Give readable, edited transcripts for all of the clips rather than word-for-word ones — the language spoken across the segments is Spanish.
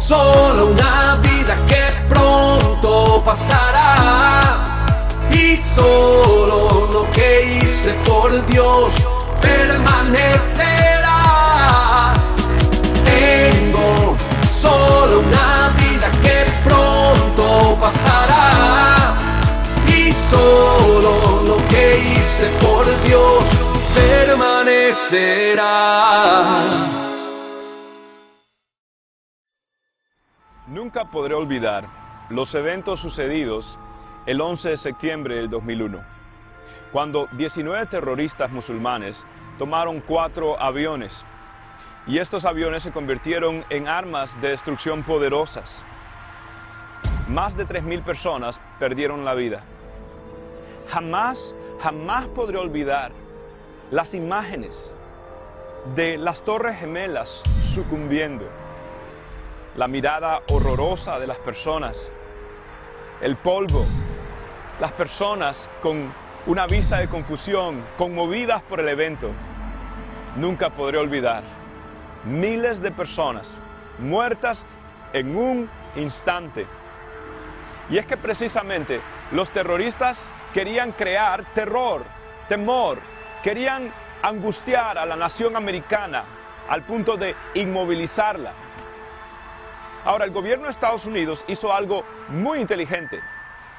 solo una vida que pronto pasará, y solo lo que hice por Dios permanecerá. Tengo solo una vida que pronto pasará, y solo lo que hice por Dios permanecerá. Nunca podré olvidar los eventos sucedidos el 11 de septiembre del 2001, cuando 19 terroristas musulmanes tomaron 4 aviones, y estos aviones se convirtieron en armas de destrucción poderosas. Más de 3.000 personas perdieron la vida. Jamás podré olvidar las imágenes de las Torres Gemelas sucumbiendo, la mirada horrorosa de las personas, el polvo, las personas con una vista de confusión, conmovidas por el evento. Nunca podré olvidar miles de personas muertas en un instante. Y es que precisamente los terroristas querían crear terror, temor, querían angustiar a la nación americana al punto de inmovilizarla. Ahora, el gobierno de Estados Unidos hizo algo muy inteligente.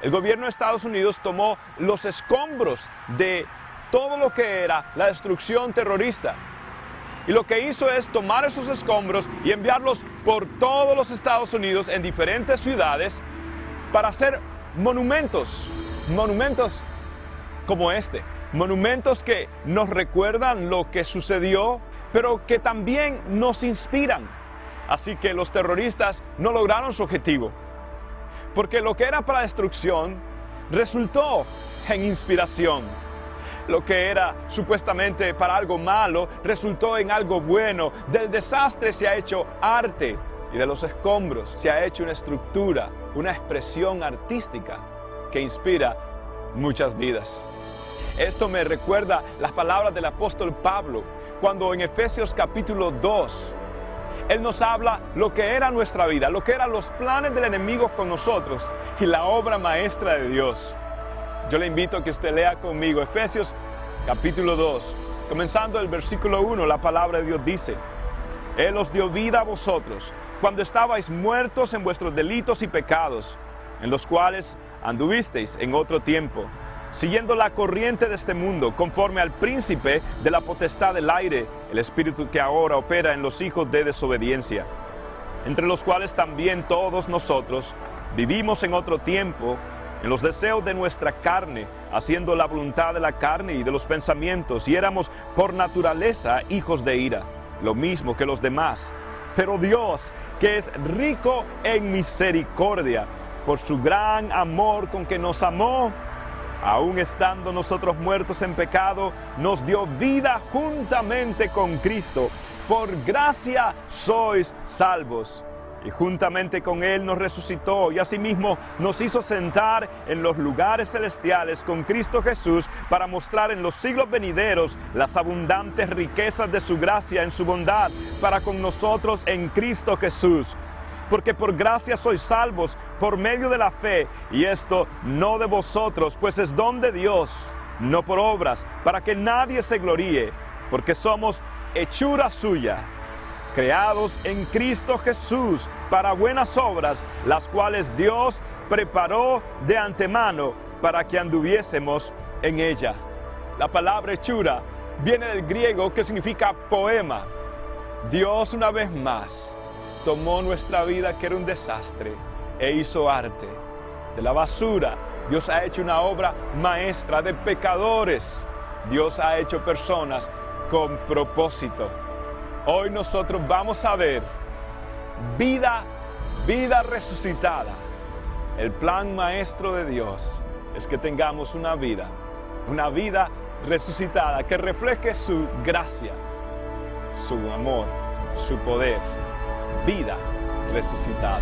El gobierno de Estados Unidos tomó los escombros de todo lo que era la destrucción terrorista. Y lo que hizo es tomar esos escombros y enviarlos por todos los Estados Unidos en diferentes ciudades para hacer monumentos como este. Monumentos que nos recuerdan lo que sucedió, pero que también nos inspiran. Así que los terroristas no lograron su objetivo, porque lo que era para destrucción resultó en inspiración. Lo que era supuestamente para algo malo resultó en algo bueno. Del desastre se ha hecho arte, y de los escombros se ha hecho una estructura, una expresión artística que inspira muchas vidas. Esto me recuerda las palabras del apóstol Pablo, cuando en Efesios capítulo 2, él nos habla lo que era nuestra vida, lo que eran los planes del enemigo con nosotros y la obra maestra de Dios. Yo le invito a que usted lea conmigo Efesios capítulo 2, comenzando el versículo 1, la palabra de Dios dice: Él os dio vida a vosotros cuando estabais muertos en vuestros delitos y pecados, en los cuales anduvisteis en otro tiempo, siguiendo la corriente de este mundo, conforme al príncipe de la potestad del aire, el espíritu que ahora opera en los hijos de desobediencia, entre los cuales también todos nosotros vivimos en otro tiempo, en los deseos de nuestra carne, haciendo la voluntad de la carne y de los pensamientos, y éramos por naturaleza hijos de ira, lo mismo que los demás. Pero Dios, que es rico en misericordia, por su gran amor con que nos amó, aun estando nosotros muertos en pecado, nos dio vida juntamente con Cristo. Por gracia sois salvos. Y juntamente con Él nos resucitó y asimismo nos hizo sentar en los lugares celestiales con Cristo Jesús, para mostrar en los siglos venideros las abundantes riquezas de su gracia en su bondad para con nosotros en Cristo Jesús. Porque por gracia sois salvos por medio de la fe, y esto no de vosotros, pues es don de Dios, no por obras, para que nadie se gloríe, porque somos hechura suya, creados en Cristo Jesús para buenas obras, las cuales Dios preparó de antemano para que anduviésemos en ella. La palabra hechura viene del griego, que significa poema. Dios, una vez más, tomó nuestra vida, que era un desastre, e hizo arte. De la basura, Dios ha hecho una obra maestra. De pecadores, Dios ha hecho personas con propósito. Hoy nosotros vamos a ver vida resucitada. El plan maestro de Dios es que tengamos una vida resucitada, que refleje su gracia, su amor, su poder. Vida resucitada.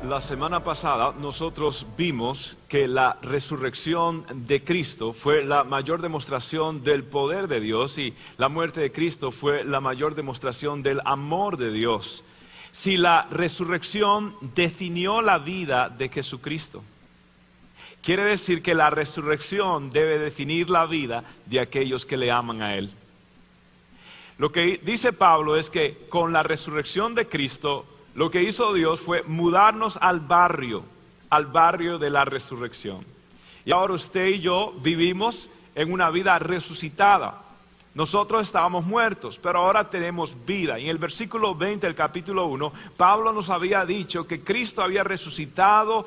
La semana pasada nosotros vimos que la resurrección de Cristo fue la mayor demostración del poder de Dios y la muerte de Cristo fue la mayor demostración del amor de Dios. Si la resurrección definió la vida de Jesucristo, quiere decir que la resurrección debe definir la vida de aquellos que le aman a Él. Lo que dice Pablo es que con la resurrección de Cristo, lo que hizo Dios fue mudarnos al barrio de la resurrección. Y ahora usted y yo vivimos en una vida resucitada. Nosotros estábamos muertos, pero ahora tenemos vida. Y en el versículo 20 del capítulo 1, Pablo nos había dicho que Cristo había resucitado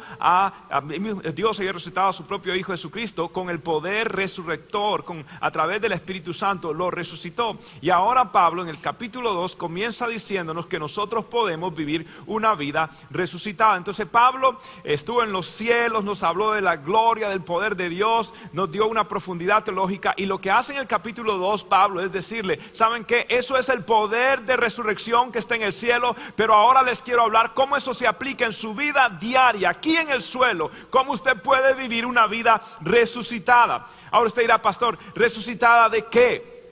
Dios había resucitado a su propio Hijo Jesucristo con el poder resurrector, a través del Espíritu Santo lo resucitó. Y ahora Pablo en el capítulo 2 comienza diciéndonos que nosotros podemos vivir una vida resucitada. Entonces Pablo estuvo en los cielos, nos habló de la gloria, del poder de Dios, nos dio una profundidad teológica. Y lo que hace en el capítulo 2 Pablo es decirle, ¿saben qué? Eso es el poder de resurrección que está en el cielo, pero ahora les quiero hablar cómo eso se aplica en su vida diaria, aquí en el suelo, cómo usted puede vivir una vida resucitada. Ahora usted dirá, pastor, ¿resucitada de qué?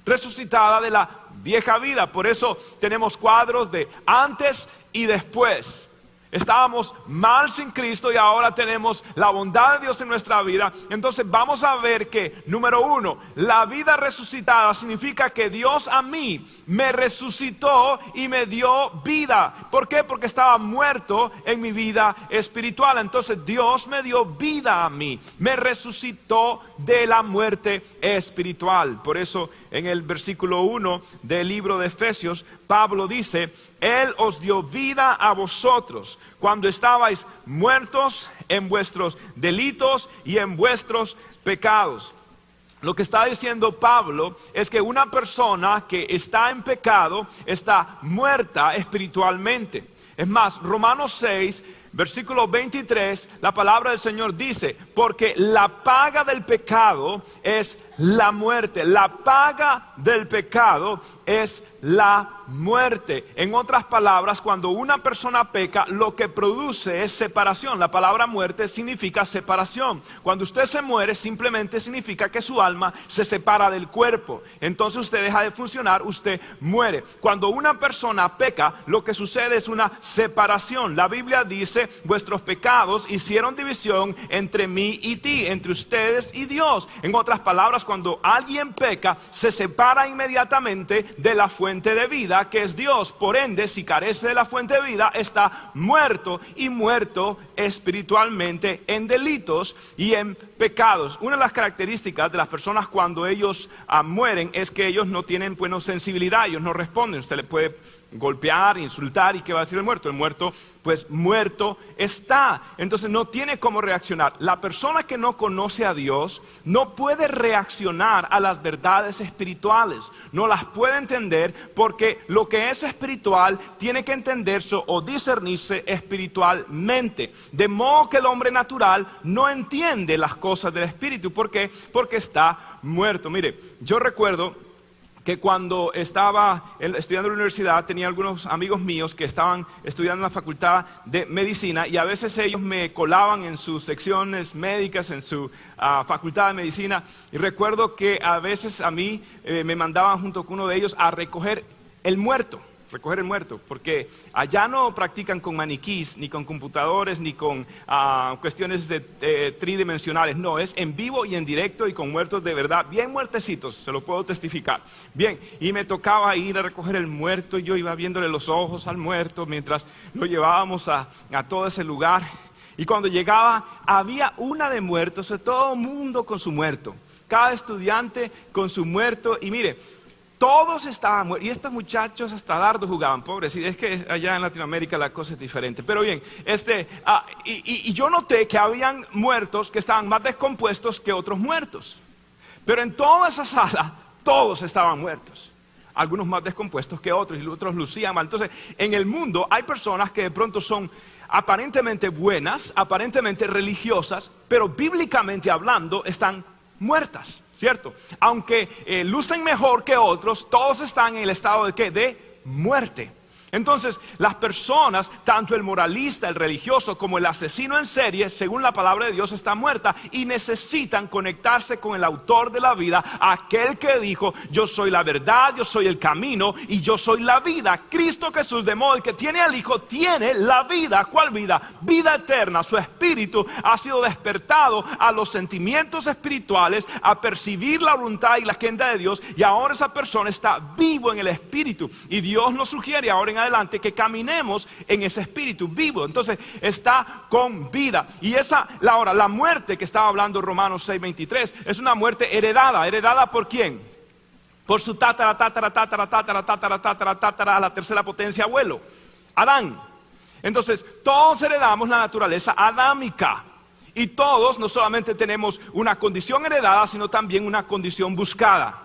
Resucitada de la vieja vida. Por eso tenemos cuadros de antes y después. Estábamos mal sin Cristo y ahora tenemos la bondad de Dios en nuestra vida. Entonces vamos a ver que, número 1, la vida resucitada significa que Dios a mí me resucitó y me dio vida. ¿Por qué? Porque estaba muerto en mi vida espiritual. Entonces Dios me dio vida a mí, me resucitó de la muerte espiritual. Por eso en el versículo 1 del libro de Efesios, Pablo dice, Él os dio vida a vosotros cuando estabais muertos en vuestros delitos y en vuestros pecados. Lo que está diciendo Pablo es que una persona que está en pecado está muerta espiritualmente. Es más, Romanos 6, versículo 23, la palabra del Señor dice, porque la paga del pecado es la muerte. La paga del pecado es la muerte. En otras palabras, cuando una persona peca, lo que produce es separación. La palabra muerte significa separación. Cuando usted se muere, simplemente significa que su alma se separa del cuerpo. Entonces usted deja de funcionar, usted muere. Cuando una persona peca, lo que sucede es una separación. La Biblia dice, vuestros pecados hicieron división entre mí y ti, entre ustedes y Dios. En otras palabras, cuando alguien peca, se separa inmediatamente de la fuente de vida, que es Dios. Por ende, si carece de la fuente de vida, está muerto, y muerto espiritualmente en delitos y en pecados. Una de las características de las personas cuando ellos mueren es que ellos no tienen sensibilidad, ellos no responden. Usted le puede golpear, insultar, y ¿qué va a decir el muerto? El muerto, pues muerto está. Entonces no tiene cómo reaccionar. La persona que no conoce a Dios no puede reaccionar a las verdades espirituales, no las puede entender, porque lo que es espiritual tiene que entenderse o discernirse espiritualmente. De modo que el hombre natural no entiende las cosas del espíritu. ¿Por qué? Porque está muerto. Mire, yo recuerdo que cuando estaba estudiando en la universidad tenía algunos amigos míos que estaban estudiando en la facultad de medicina, y a veces ellos me colaban en sus secciones médicas, en su facultad de medicina, y recuerdo que a veces a mí me mandaban junto con uno de ellos a recoger el muerto, porque allá no practican con maniquís, ni con computadores, ni con cuestiones tridimensionales. No, es en vivo y en directo y con muertos de verdad, bien muertecitos, se lo puedo testificar. Bien, y me tocaba ir a recoger el muerto, y yo iba viéndole los ojos al muerto mientras lo llevábamos a todo ese lugar. Y cuando llegaba, había una de muertos, todo el mundo con su muerto, cada estudiante con su muerto, y mire, todos estaban muertos, y estos muchachos hasta dardo jugaban, pobres, y es que allá en Latinoamérica la cosa es diferente. Pero bien, y yo noté que habían muertos que estaban más descompuestos que otros muertos. Pero en toda esa sala, todos estaban muertos. Algunos más descompuestos que otros, y otros lucían mal. Entonces, en el mundo hay personas que de pronto son aparentemente buenas, aparentemente religiosas, pero bíblicamente hablando están muertas, ¿cierto? Aunque lucen mejor que otros, todos están en el estado de ¿qué? De muerte. Entonces, las personas, tanto el moralista, el religioso, como el asesino en serie, según la palabra de Dios, está muerta y necesitan conectarse con el autor de la vida, aquel que dijo, yo soy la verdad, yo soy el camino y yo soy la vida. Cristo Jesús, de modo el que tiene al Hijo, tiene la vida. ¿Cuál vida? Vida eterna. Su espíritu ha sido despertado a los sentimientos espirituales, a percibir la voluntad y la agenda de Dios, y ahora esa persona está vivo en el espíritu. Y Dios nos sugiere ahora en adelante que caminemos en ese espíritu vivo. Entonces está con vida. Y la muerte que estaba hablando Romanos 6:23 es una muerte heredada. ¿Heredada por quién? Por su tatara, la tercera potencia abuelo, Adán. Entonces todos heredamos la naturaleza adámica. Y todos no solamente tenemos una condición heredada, sino también una condición buscada.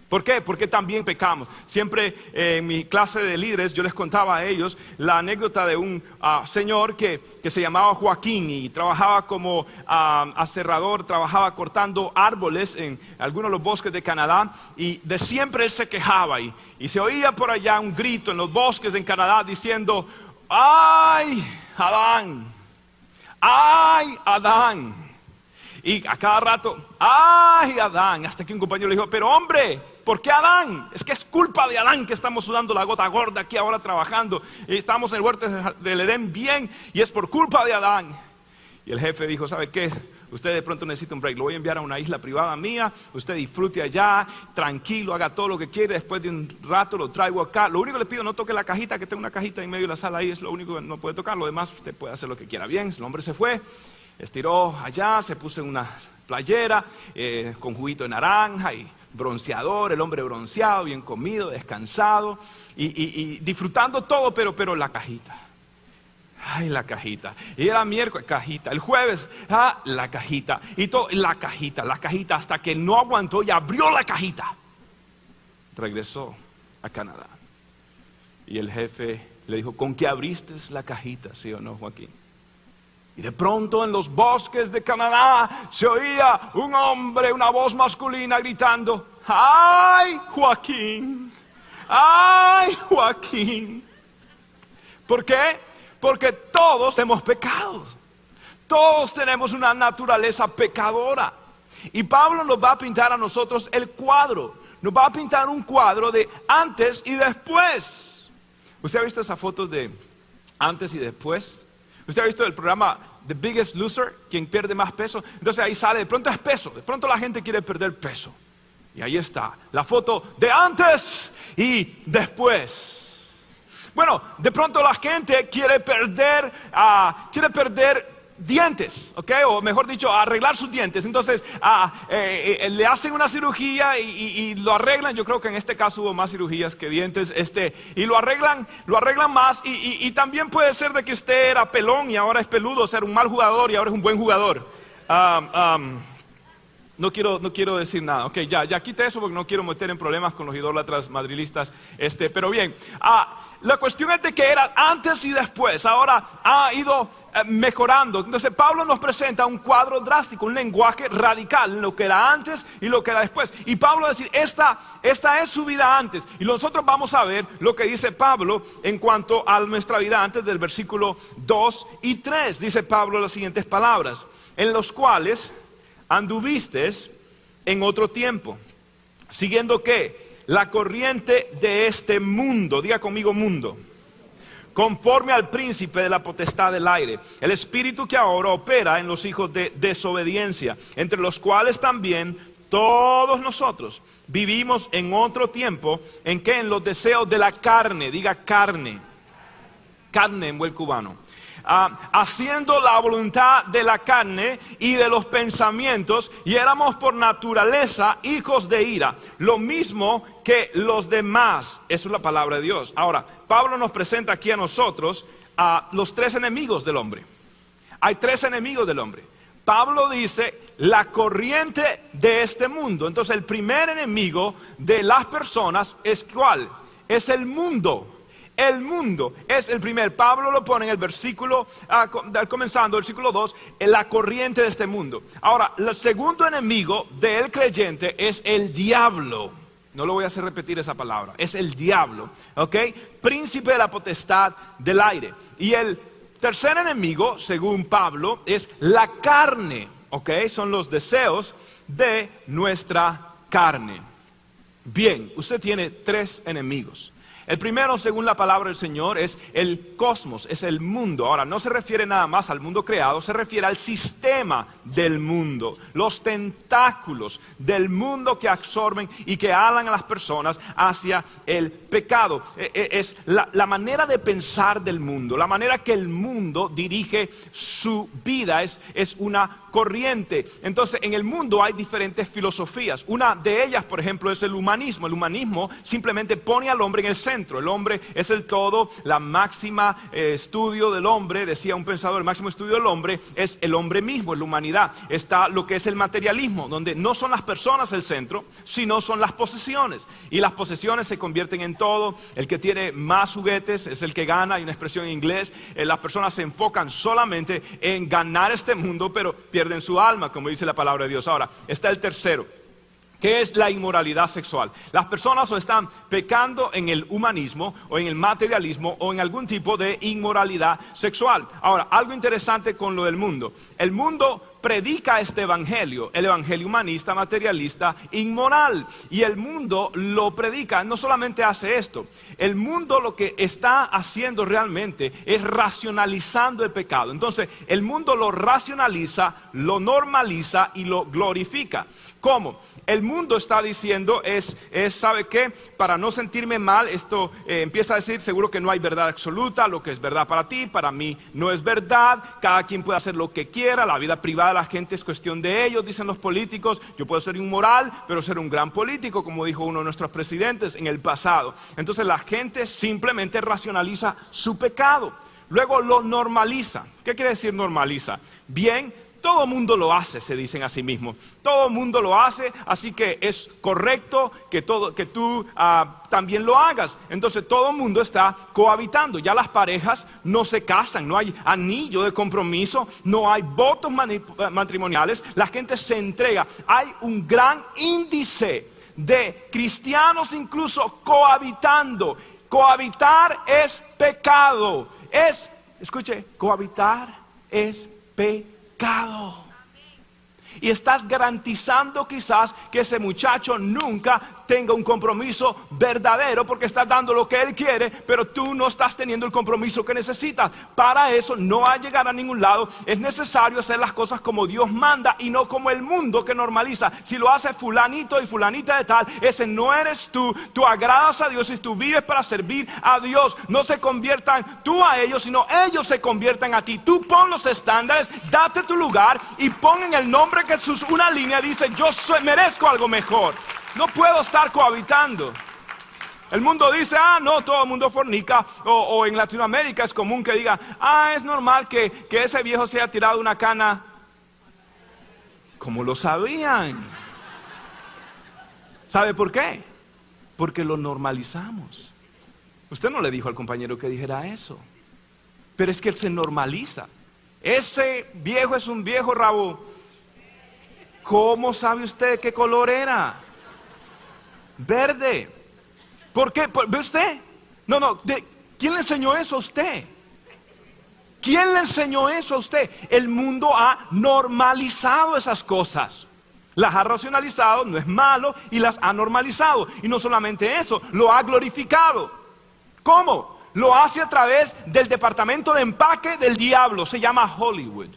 ¿Por qué? Porque también pecamos. Siempre en mi clase de líderes yo les contaba a ellos la anécdota de un señor que se llamaba Joaquín y trabajaba como aserrador, trabajaba cortando árboles en algunos de los bosques de Canadá, y de siempre él se quejaba y se oía por allá un grito en los bosques de Canadá diciendo, ¡ay, Adán! ¡Ay, Adán! Y a cada rato, ¡ay, Adán! Hasta que un compañero le dijo, pero hombre, ¿por qué Adán? Es que es culpa de Adán que estamos sudando la gota gorda aquí ahora trabajando. Y estamos en el huerto del Edén bien, y es por culpa de Adán. Y el jefe dijo, ¿sabe qué? Usted de pronto necesita un break, lo voy a enviar a una isla privada mía, usted disfrute allá, tranquilo, haga todo lo que quiere, después de un rato lo traigo acá. Lo único que le pido, no toque la cajita, que tengo una cajita en medio de la sala ahí, es lo único que no puede tocar, lo demás usted puede hacer lo que quiera. Bien, el hombre se fue, estiró allá, se puso en una playera con juguito de naranja y bronceador, el hombre bronceado, bien comido, descansado y disfrutando todo, pero la cajita. Ay, la cajita. Y era miércoles, cajita. El jueves, la cajita. Y todo, la cajita, hasta que no aguantó y abrió la cajita. Regresó a Canadá. Y el jefe le dijo, ¿con qué abriste la cajita? ¿Sí o no, Joaquín? Y de pronto en los bosques de Canadá se oía un hombre, una voz masculina gritando, ¡ay, Joaquín! ¡Ay, Joaquín! ¿Por qué? Porque todos hemos pecado. Todos tenemos una naturaleza pecadora. Y Pablo nos va a pintar a nosotros el cuadro. Nos va a pintar un cuadro de antes y después. ¿Usted ha visto esas fotos de antes y después? ¿Usted ha visto el programa The Biggest Loser? Quien pierde más peso. Entonces ahí sale, de pronto es peso. De pronto la gente quiere perder peso. Y ahí está la foto de antes y después. Bueno, de pronto la gente quiere perder dientes, ¿ok? O mejor dicho, arreglar sus dientes. Entonces, le hacen una cirugía y lo arreglan. Yo creo que en este caso hubo más cirugías que dientes, y lo arreglan más. Y también puede ser de que usted era pelón y ahora es peludo, ser un mal jugador y ahora es un buen jugador. No quiero decir nada. Ok, ya quité eso porque no quiero meter en problemas con los idólatras madrilistas. Pero bien, la cuestión es de que era antes y después. Ahora ha ido mejorando. Entonces Pablo nos presenta un cuadro drástico, un lenguaje radical, lo que era antes y lo que era después. Y Pablo va a decir, esta es su vida antes. Y nosotros vamos a ver lo que dice Pablo en cuanto a nuestra vida antes, del versículo 2 y 3. Dice Pablo las siguientes palabras, en los cuales anduvistes en otro tiempo, siguiendo ¿qué? La corriente de este mundo, diga conmigo mundo, conforme al príncipe de la potestad del aire, el espíritu que ahora opera en los hijos de desobediencia, entre los cuales también todos nosotros vivimos en otro tiempo, en que en los deseos de la carne, diga carne en buen cubano, haciendo la voluntad de la carne y de los pensamientos, y éramos por naturaleza hijos de ira, lo mismo que los demás. Eso es la palabra de Dios. Ahora, Pablo nos presenta aquí a nosotros a los tres enemigos del hombre. Hay tres enemigos del hombre. Pablo dice la corriente de este mundo. Entonces el primer enemigo de las personas es ¿cuál? Es el mundo. El mundo es el primer. Pablo lo pone en el versículo, comenzando el versículo 2, en la corriente de este mundo. Ahora, el segundo enemigo del creyente es el diablo. No lo voy a hacer repetir esa palabra. Es el diablo, ¿ok? Príncipe de la potestad del aire. Y el tercer enemigo, según Pablo, es la carne, ¿ok? Son los deseos de nuestra carne. Bien, usted tiene 3 enemigos. El primero, según la palabra del Señor, es el cosmos, es el mundo. Ahora, no se refiere nada más al mundo creado, se refiere al sistema del mundo, los tentáculos del mundo que absorben y que alan a las personas hacia el pecado. Es la manera de pensar del mundo, la manera que el mundo dirige su vida, es una corriente. Entonces, en el mundo hay diferentes filosofías. Una de ellas, por ejemplo, es el humanismo. El humanismo simplemente pone al hombre en el centro. El hombre es el todo, la máxima estudio del hombre, decía un pensador, el máximo estudio del hombre es el hombre mismo, es la humanidad. Está lo que es el materialismo, donde no son las personas el centro, sino son las posesiones. Y las posesiones se convierten en todo. El que tiene más juguetes es el que gana. Hay una expresión en inglés. Las personas se enfocan solamente en ganar este mundo, pero pierden su alma, como dice la palabra de Dios. Ahora, está el tercero, que es la inmoralidad sexual. Las personas o están pecando en el humanismo o en el materialismo o en algún tipo de inmoralidad sexual. Ahora, algo interesante con lo del mundo. El mundo predica este evangelio, el evangelio humanista, materialista, inmoral. Y el mundo lo predica, no solamente hace esto. El mundo lo que está haciendo realmente es racionalizando el pecado. Entonces, el mundo lo racionaliza, lo normaliza y lo glorifica. ¿Cómo? El mundo está diciendo, ¿sabe qué? Para no sentirme mal, esto empieza a decir, seguro que no hay verdad absoluta, lo que es verdad para ti, para mí no es verdad, cada quien puede hacer lo que quiera, la vida privada de la gente es cuestión de ellos, dicen los políticos, yo puedo ser inmoral, pero ser un gran político, como dijo uno de nuestros presidentes en el pasado. Entonces la gente simplemente racionaliza su pecado, luego lo normaliza. ¿Qué quiere decir normaliza? Bien, todo mundo lo hace, se dicen a sí mismos. Todo mundo lo hace, así que es correcto que tú también lo hagas. Entonces todo el mundo está cohabitando. Ya las parejas no se casan, no hay anillo de compromiso, no hay votos matrimoniales. La gente se entrega. Hay un gran índice de cristianos incluso cohabitando. Cohabitar es pecado. Escuche, cohabitar es pecado. Y estás garantizando quizás que ese muchacho nunca tenga un compromiso verdadero porque estás dando lo que él quiere, pero tú no estás teniendo el compromiso que necesitas. Para eso no va a llegar a ningún lado. Es necesario hacer las cosas como Dios manda y no como el mundo que normaliza. Si lo hace fulanito y fulanita de tal, ese no eres tú. Tú agradas a Dios y tú vives para servir a Dios. No se conviertan tú a ellos, sino ellos se conviertan a ti. Tú pon los estándares, date tu lugar y pon en el nombre de Jesús una línea. Dice, merezco algo mejor. No puedo estar cohabitando. El mundo dice, no, todo el mundo fornica. O en Latinoamérica es común que diga, es normal que ese viejo se haya tirado una cana. ¿Cómo lo sabían? ¿Sabe por qué? Porque lo normalizamos. Usted no le dijo al compañero que dijera eso. Pero es que él se normaliza. Ese viejo es un viejo rabo. ¿Cómo sabe usted qué color era? Verde. ¿Por qué? ¿Ve usted? No. ¿Quién le enseñó eso a usted? ¿Quién le enseñó eso a usted? El mundo ha normalizado esas cosas. Las ha racionalizado, no es malo, y las ha normalizado. Y no solamente eso, lo ha glorificado. ¿Cómo? Lo hace a través del departamento de empaque del diablo. Se llama Hollywood.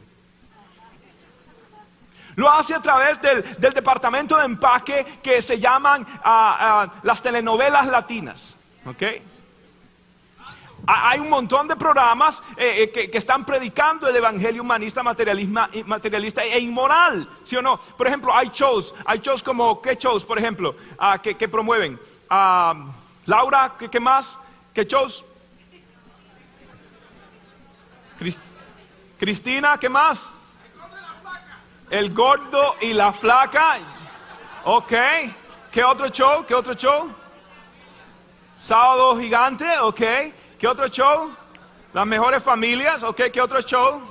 Lo hace a través del departamento de empaque que se llaman las telenovelas latinas. ¿Ok? Hay un montón de programas que están predicando el evangelio humanista, materialista e inmoral. ¿Sí o no? Por ejemplo, hay shows como, ¿qué shows? Por ejemplo, que promueven. Laura, ¿qué más? ¿Qué shows? Cristina, ¿qué más? El gordo y la flaca. Ok. ¿Qué otro show? Sábado gigante. Ok. ¿Qué otro show? Las mejores familias. Ok. ¿Qué otro show?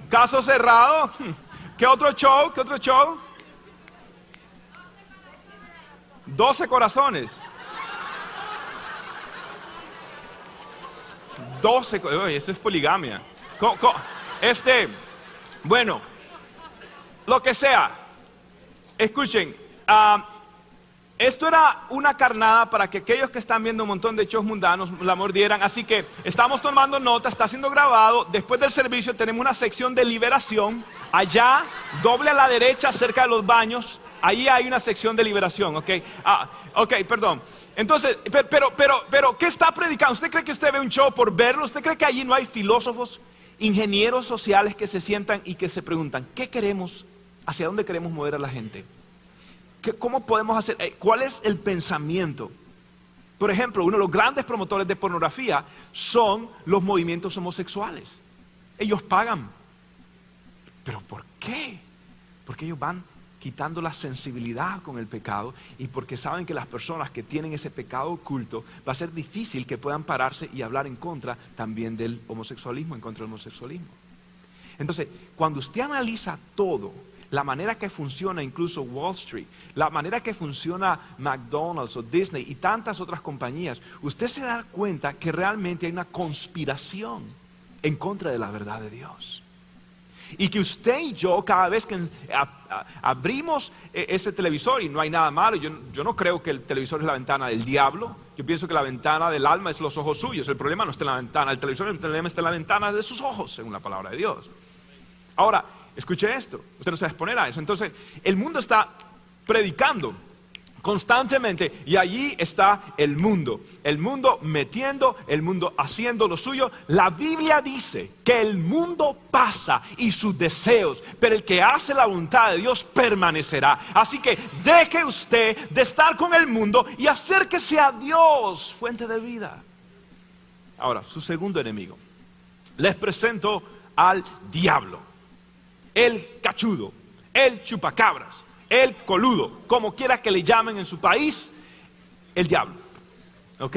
Caso cerrado. ¿Qué otro show? 12 corazones. 12, oye, esto es poligamia. Bueno, lo que sea. Escuchen, esto era una carnada para que aquellos que están viendo un montón de shows mundanos la mordieran. Así que estamos tomando nota, está siendo grabado. Después del servicio tenemos una sección de liberación. Allá, doble a la derecha, cerca de los baños. Ahí hay una sección de liberación, ¿ok? Ok, perdón. Entonces, pero, ¿qué está predicando? ¿Usted cree que usted ve un show por verlo? ¿Usted cree que allí no hay filósofos, ingenieros sociales que se sientan y que se preguntan, ¿qué queremos? ¿Hacia dónde queremos mover a la gente? ¿Cómo podemos hacer? ¿Cuál es el pensamiento? Por ejemplo, uno de los grandes promotores de pornografía son los movimientos homosexuales. Ellos pagan. ¿Pero por qué? Porque ellos van quitando la sensibilidad con el pecado y porque saben que las personas que tienen ese pecado oculto va a ser difícil que puedan pararse y hablar en contra también del homosexualismo, en contra del homosexualismo. Entonces, cuando usted analiza todo, la manera que funciona incluso Wall Street, la manera que funciona McDonald's o Disney y tantas otras compañías, usted se da cuenta que realmente hay una conspiración en contra de la verdad de Dios. Y que usted y yo, cada vez que abrimos ese televisor, y no hay nada malo, yo no creo que el televisor es la ventana del diablo, yo pienso que la ventana del alma es los ojos suyos, el problema no está en la ventana del televisor, el problema está en la ventana de sus ojos, según la palabra de Dios. Ahora, escuche esto, usted no se va a exponer a eso. Entonces, el mundo está predicando constantemente y allí está el mundo metiendo, el mundo haciendo lo suyo. La Biblia dice que el mundo pasa y sus deseos, pero el que hace la voluntad de Dios permanecerá. Así que deje usted de estar con el mundo y acérquese a Dios, fuente de vida. Ahora, su segundo enemigo. Les presento al diablo. El cachudo, el chupacabras, el coludo, como quiera que le llamen en su país, el diablo. ¿Ok?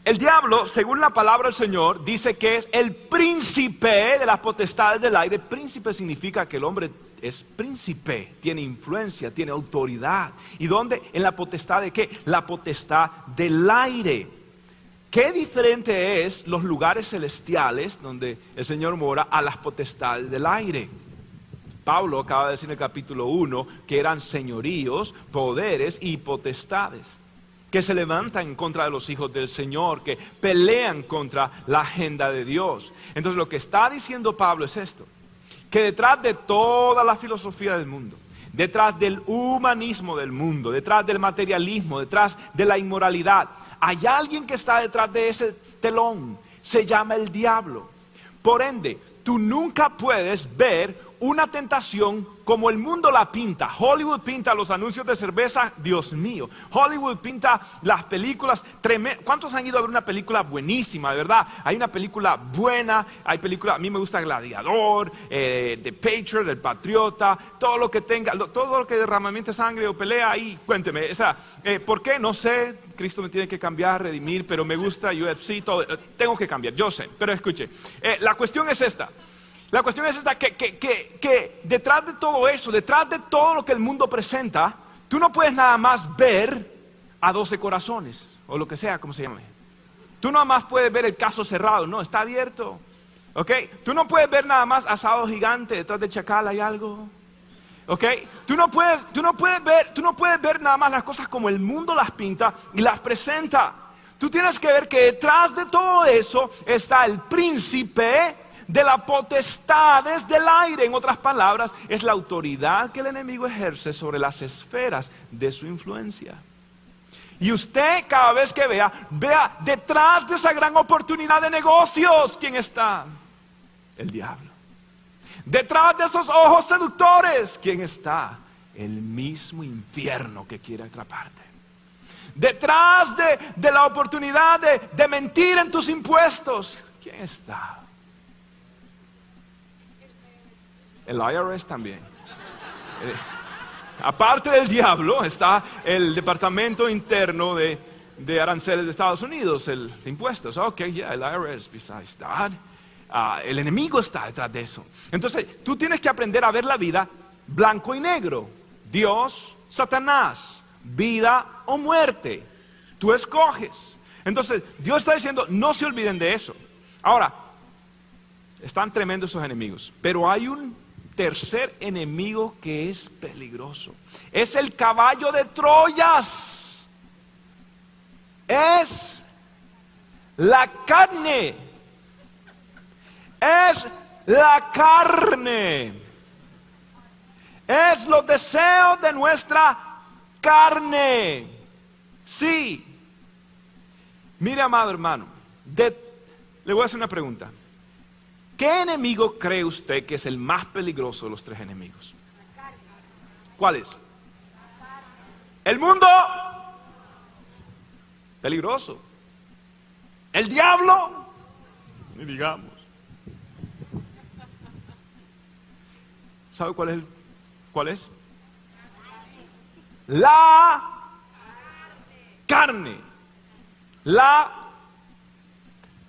El diablo, según la palabra del Señor, dice que es el príncipe de las potestades del aire. Príncipe significa que el hombre es príncipe, tiene influencia, tiene autoridad. ¿Y dónde? En la potestad de ¿qué? La potestad del aire. Qué diferente es los lugares celestiales donde el Señor mora a las potestades del aire. Pablo acaba de decir en el capítulo 1 que eran señoríos, poderes y potestades que se levantan en contra de los hijos del Señor, que pelean contra la agenda de Dios. Entonces lo que está diciendo Pablo es esto, que detrás de toda la filosofía del mundo, detrás del humanismo del mundo, detrás del materialismo, detrás de la inmoralidad, hay alguien que está detrás de ese telón, se llama el diablo. Por ende, tú nunca puedes ver una tentación como el mundo la pinta. Hollywood pinta los anuncios de cerveza, Dios mío. Hollywood pinta las películas tremendas. ¿Cuántos han ido a ver una película buenísima, de verdad? Hay una película buena, hay películas, a mí me gusta Gladiador, The Patriot, El Patriota, todo lo que tenga, todo lo que derramamiento de sangre o pelea ahí, cuénteme. O sea, ¿por qué? No sé, Cristo me tiene que cambiar, redimir, pero me gusta UFC, todo, tengo que cambiar, yo sé, pero escuche, la cuestión es esta. La cuestión es esta, que detrás de todo eso, detrás de todo lo que el mundo presenta, tú no puedes nada más ver a 12 corazones, o lo que sea, como se llame. Tú nada más puedes ver el caso cerrado, no, está abierto. ¿Ok? Tú no puedes ver nada más asado gigante, detrás de Chacal hay algo. ¿Ok? Tú no puedes ver nada más las cosas como el mundo las pinta y las presenta. Tú tienes que ver que detrás de todo eso está el príncipe de las potestades del aire. En otras palabras, es la autoridad que el enemigo ejerce sobre las esferas de su influencia. Y usted cada vez que vea detrás de esa gran oportunidad de negocios, ¿quién está? El diablo. Detrás de esos ojos seductores, ¿quién está? El mismo infierno que quiere atraparte. Detrás de la oportunidad de mentir en tus impuestos, ¿quién está? El IRS también. Aparte del diablo está el Departamento Interno de Aranceles de Estados Unidos, el de impuestos. Ok, yeah, el IRS, besides that. El enemigo está detrás de eso. Entonces, tú tienes que aprender a ver la vida blanco y negro. Dios, Satanás, vida o muerte. Tú escoges. Entonces, Dios está diciendo, no se olviden de eso. Ahora, están tremendos esos enemigos, pero hay un tercer enemigo que es peligroso. Es el caballo de Troyas. Es la carne. Es la carne. Es los deseos de nuestra carne. Sí. Mire, amado hermano, le voy a hacer una pregunta. ¿Qué enemigo cree usted que es el más peligroso de los tres enemigos? ¿Cuál es? El mundo. Peligroso. El diablo. Ni digamos. ¿Sabe cuál es? La carne.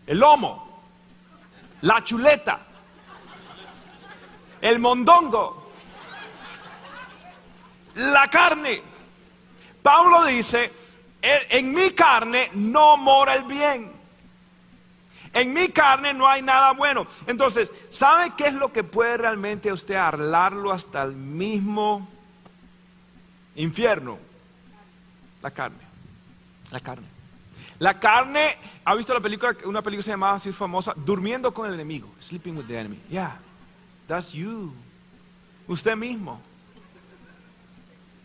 El lomo. La chuleta, el mondongo, la carne. Pablo dice, en mi carne no mora el bien. En mi carne no hay nada bueno. Entonces, ¿sabe qué es lo que puede realmente a usted arlarlo hasta el mismo infierno? La carne. La carne. La carne, ¿ha visto una película que se llamaba así famosa? Durmiendo con el enemigo. Sleeping with the enemy. Yeah, that's you. Usted mismo.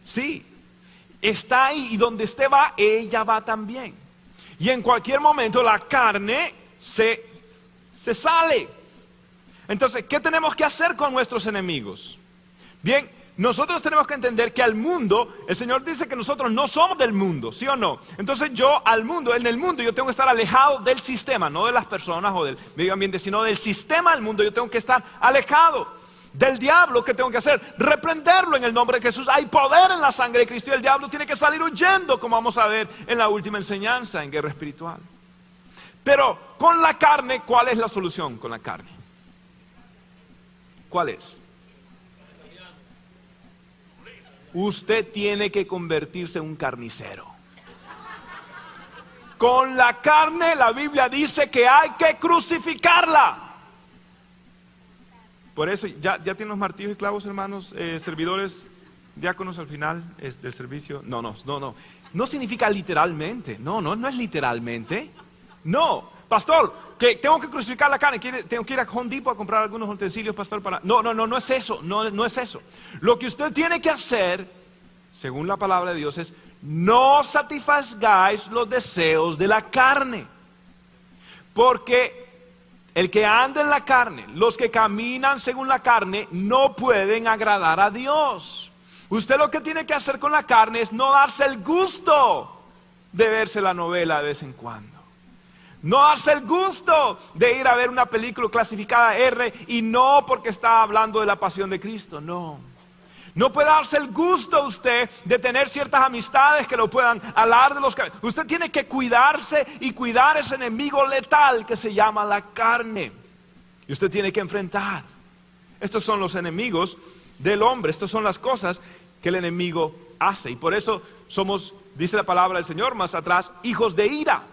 Sí, está ahí y donde usted va, ella va también. Y en cualquier momento la carne se sale. Entonces, ¿qué tenemos que hacer con nuestros enemigos? Bien, nosotros tenemos que entender que al mundo, el Señor dice que nosotros no somos del mundo, ¿sí o no? Entonces en el mundo yo tengo que estar alejado del sistema, no de las personas o del medio ambiente, sino del sistema del mundo. Yo tengo que estar alejado del diablo. ¿Qué tengo que hacer? Reprenderlo en el nombre de Jesús. Hay poder en la sangre de Cristo y el diablo tiene que salir huyendo, como vamos a ver en la última enseñanza en guerra espiritual. Pero con la carne, ¿cuál es la solución con la carne? ¿Cuál es? Usted tiene que convertirse en un carnicero. Con la carne la Biblia dice que hay que crucificarla. Por eso, ¿ya tienen los martillos y clavos, hermanos? Servidores, diáconos al final del servicio. No significa literalmente. No es literalmente. No, pastor, que tengo que crucificar la carne. Tengo que ir a Home Depot a comprar algunos utensilios, pastor, para... No es eso, no es eso. Lo que usted tiene que hacer, según la palabra de Dios, es no satisfagáis los deseos de la carne. Porque el que anda en la carne, los que caminan según la carne, no pueden agradar a Dios. Usted lo que tiene que hacer con la carne es no darse el gusto de verse la novela de vez en cuando. No darse el gusto de ir a ver una película clasificada R y no porque está hablando de la pasión de Cristo, no. No puede darse el gusto usted de tener ciertas amistades que lo puedan alar de los cabellos. Usted tiene que cuidarse y cuidar ese enemigo letal que se llama la carne. Y usted tiene que enfrentar. Estos son los enemigos del hombre. Estas son las cosas que el enemigo hace. Y por eso somos, dice la palabra del Señor más atrás, hijos de ira.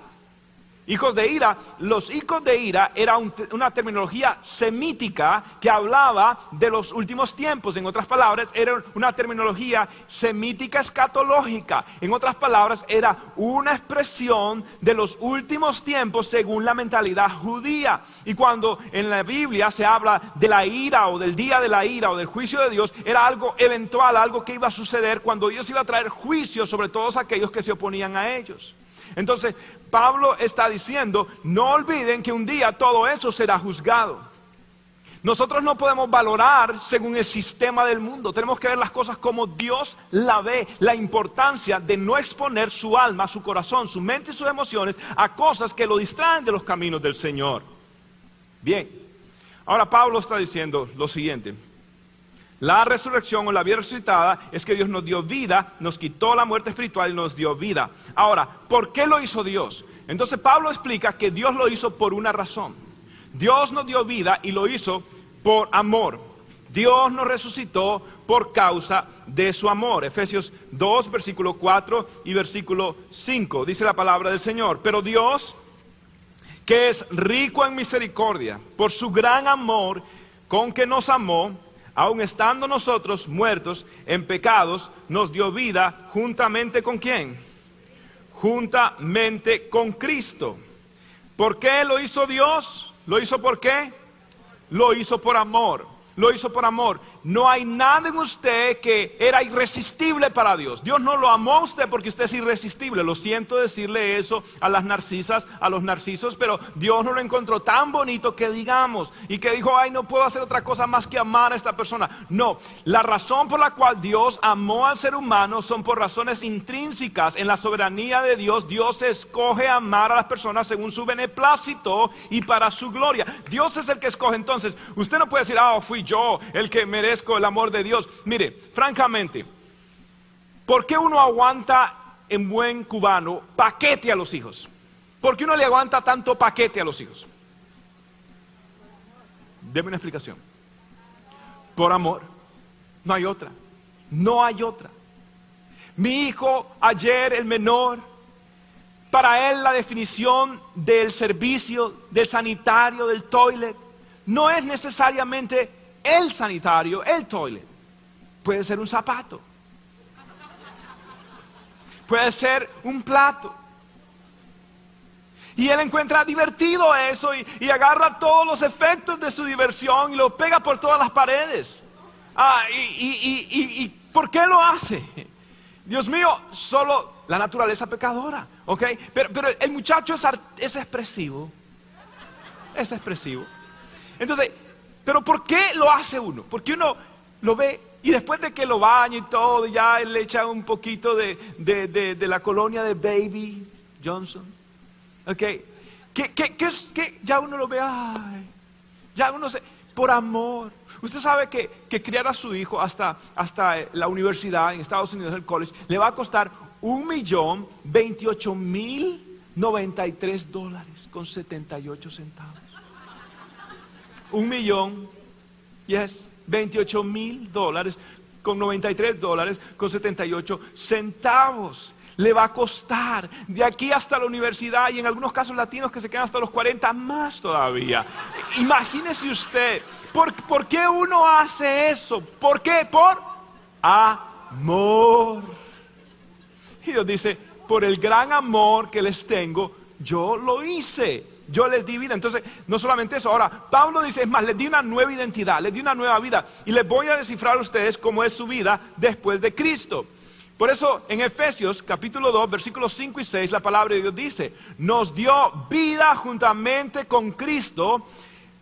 Hijos de ira, los hijos de ira era una terminología semítica que hablaba de los últimos tiempos. En otras palabras, era una terminología semítica escatológica. En otras palabras, era una expresión de los últimos tiempos según la mentalidad judía. Y cuando en la Biblia se habla de la ira o del día de la ira o del juicio de Dios, era algo eventual, algo que iba a suceder cuando Dios iba a traer juicio sobre todos aquellos que se oponían a ellos. Entonces, Pablo está diciendo, no olviden que un día todo eso será juzgado. Nosotros no podemos valorar según el sistema del mundo. Tenemos que ver las cosas como Dios la ve. La importancia de no exponer su alma, su corazón, su mente y sus emociones a cosas que lo distraen de los caminos del Señor. Bien, ahora Pablo está diciendo lo siguiente. La resurrección o la vida resucitada es que Dios nos dio vida, nos quitó la muerte espiritual y nos dio vida. Ahora, ¿por qué lo hizo Dios? Entonces Pablo explica que Dios lo hizo por una razón. Dios nos dio vida y lo hizo por amor. Dios nos resucitó por causa de su amor. Efesios 2, versículo 4 y versículo 5. Dice la palabra del Señor. Pero Dios, que es rico en misericordia, por su gran amor con que nos amó, aun estando nosotros muertos en pecados, nos dio vida juntamente con ¿quién? Juntamente con Cristo. ¿Por qué lo hizo Dios? ¿Lo hizo por qué? Lo hizo por amor. Lo hizo por amor. No hay nada en usted que era irresistible para Dios. Dios no lo amó a usted porque usted es irresistible. Lo siento decirle eso a las narcisas, a los narcisos, pero Dios no lo encontró tan bonito que digamos, y que dijo, ay, no puedo hacer otra cosa más que amar a esta persona. No, la razón por la cual Dios amó al ser humano son por razones intrínsecas. En la soberanía de Dios, Dios escoge amar a las personas según su beneplácito y para su gloria. Dios es el que escoge. Entonces, usted no puede decir, fui yo el que merezco el amor de Dios. Mire, francamente, ¿por qué uno aguanta en buen cubano paquete a los hijos? ¿Por qué uno le aguanta tanto paquete a los hijos? Deme una explicación. Por amor. No hay otra. No hay otra. Mi hijo ayer, el menor, para él la definición del servicio, del sanitario, del toilet, no es necesariamente el sanitario, el toilet. Puede ser un zapato. Puede ser un plato. Y él encuentra divertido eso y agarra todos los efectos de su diversión y lo pega por todas las paredes. ¿Y por qué lo hace? Dios mío, solo la naturaleza pecadora, ¿ok? Pero el muchacho es expresivo. Es expresivo. Entonces, ¿pero por qué lo hace uno? Porque uno lo ve y después de que lo baña y todo, ya él le echa un poquito de la colonia de Baby Johnson. ¿Ok? ¿Qué? Ya uno lo ve, ya uno por amor. Usted sabe que criar a su hijo hasta la universidad en Estados Unidos, el college, le va a costar $1,028,093 con 78 centavos. $1,028,000 con $93 con 78 centavos. Le va a costar de aquí hasta la universidad, y en algunos casos latinos que se quedan hasta los 40 más todavía. Imagínese usted, ¿por qué uno hace eso? ¿Por qué? Por amor. Y Dios dice, por el gran amor que les tengo, yo lo hice. Yo les di vida. Entonces, no solamente eso. Ahora, Pablo dice, es más, les di una nueva identidad, les di una nueva vida. Y les voy a descifrar a ustedes cómo es su vida después de Cristo. Por eso, en Efesios, capítulo 2, versículos 5 y 6, la palabra de Dios dice, nos dio vida juntamente con Cristo,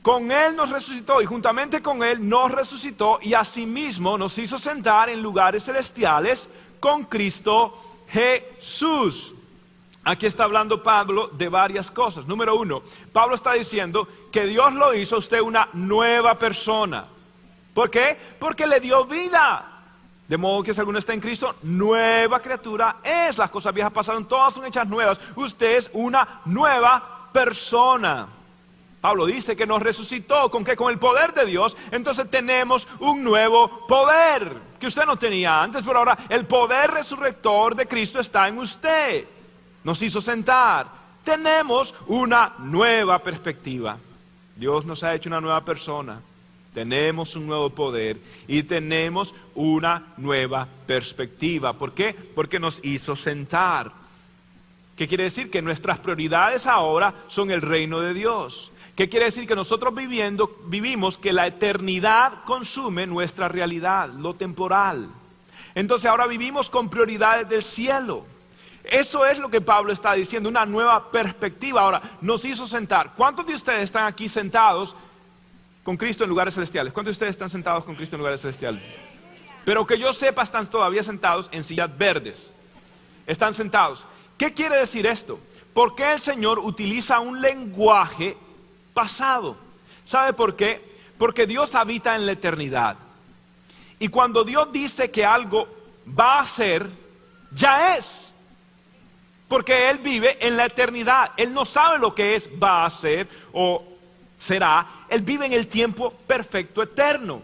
con Él nos resucitó y juntamente con Él nos resucitó y asimismo nos hizo sentar en lugares celestiales con Cristo Jesús. Aquí está hablando Pablo de varias cosas. Número 1, Pablo está diciendo que Dios lo hizo a usted una nueva persona. ¿Por qué? Porque le dio vida. De modo que si alguno está en Cristo, nueva criatura es. Las cosas viejas pasaron, todas son hechas nuevas. Usted es una nueva persona. Pablo dice que nos resucitó. ¿Con qué? Con el poder de Dios. Entonces tenemos un nuevo poder que usted no tenía antes, pero ahora el poder resurrector de Cristo está en usted. Nos hizo sentar. Tenemos una nueva perspectiva. Dios nos ha hecho una nueva persona. Tenemos un nuevo poder y tenemos una nueva perspectiva. ¿Por qué? Porque nos hizo sentar. ¿Qué quiere decir? Que nuestras prioridades ahora son el reino de Dios. ¿Qué quiere decir? Que nosotros vivimos que la eternidad consume nuestra realidad, lo temporal. Entonces ahora vivimos con prioridades del cielo. Eso es lo que Pablo está diciendo, una nueva perspectiva. Ahora, nos hizo sentar. ¿Cuántos de ustedes están aquí sentados con Cristo en lugares celestiales? ¿Cuántos de ustedes están sentados con Cristo en lugares celestiales? Pero que yo sepa, están todavía sentados en sillas verdes. Están sentados. ¿Qué quiere decir esto? ¿Por qué el Señor utiliza un lenguaje pasado? ¿Sabe por qué? Porque Dios habita en la eternidad. Y cuando Dios dice que algo va a ser, ya es. Porque Él vive en la eternidad. Él no sabe lo que es, va a ser o será. Él vive en el tiempo perfecto eterno.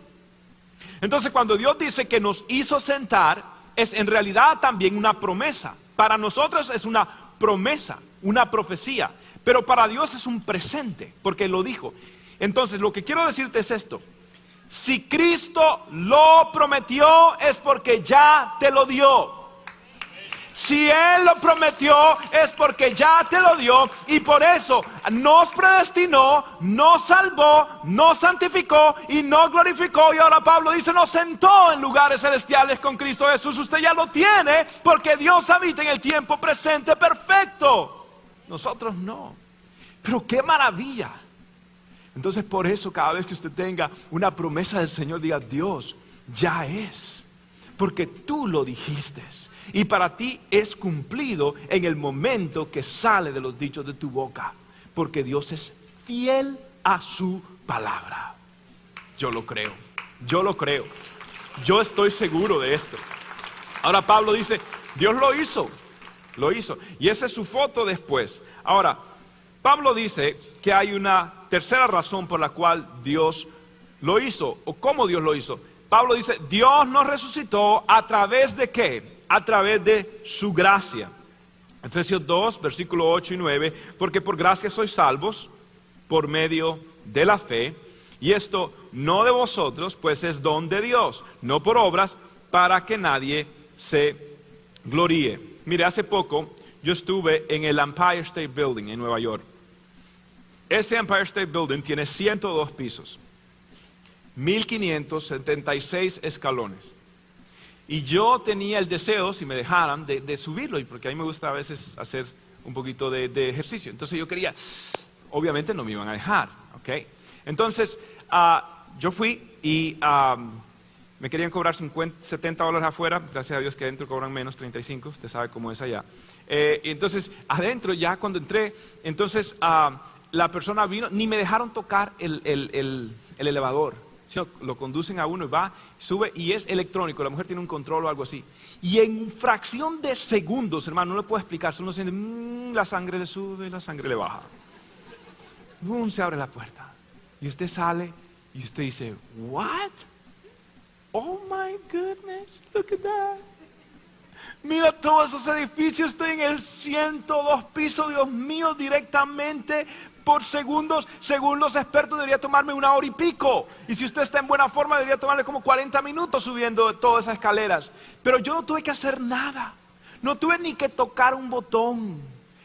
Entonces cuando Dios dice que nos hizo sentar, es en realidad también una promesa. Para nosotros es una promesa, una profecía, pero para Dios es un presente, porque Él lo dijo. Entonces lo que quiero decirte es esto: si Cristo lo prometió es porque ya te lo dio. Si Él lo prometió es porque ya te lo dio, y por eso nos predestinó, nos salvó, nos santificó y nos glorificó. Y ahora Pablo dice, nos sentó en lugares celestiales con Cristo Jesús. Usted ya lo tiene porque Dios habita en el tiempo presente perfecto. Nosotros no. Pero qué maravilla. Entonces por eso cada vez que usted tenga una promesa del Señor, diga, Dios, ya es, porque tú lo dijiste. Y para ti es cumplido en el momento que sale de los dichos de tu boca. Porque Dios es fiel a su palabra. Yo lo creo. Yo lo creo. Yo estoy seguro de esto. Ahora Pablo dice, Dios lo hizo. Lo hizo. Y esa es su foto después. Ahora, Pablo dice que hay una tercera razón por la cual Dios lo hizo. ¿O cómo Dios lo hizo? Pablo dice, Dios nos resucitó a través de ¿qué? A través de su gracia. Efesios 2, versículo 8 y 9, porque por gracia sois salvos por medio de la fe, y esto no de vosotros, pues es don de Dios, no por obras, para que nadie se gloríe. Mire, hace poco yo estuve en el Empire State Building en Nueva York. Ese Empire State Building tiene 102 pisos, 1576 escalones. Y yo tenía el deseo, si me dejaran, de subirlo, y porque a mí me gusta a veces hacer un poquito de ejercicio. Entonces yo quería, obviamente no me iban a dejar, ¿ok? Entonces yo fui y me querían cobrar $70 afuera, gracias a Dios que adentro cobran menos, 35, usted sabe cómo es allá. Y entonces adentro ya cuando entré, entonces la persona vino, ni me dejaron tocar el elevador. Lo conducen a uno y va, sube y es electrónico, la mujer tiene un control o algo así. Y en fracción de segundos, hermano, no le puedo explicar, solo siente, la sangre le sube, la sangre le baja. Se abre la puerta y usted sale y usted dice, what? Oh my goodness, look at that. Mira todos esos edificios, estoy en el 102 piso, Dios mío, directamente por segundos. Según los expertos debería tomarme 1 hora y pico. Y si usted está en buena forma debería tomarle como 40 minutos subiendo todas esas escaleras. Pero yo no tuve que hacer nada. No tuve ni que tocar un botón.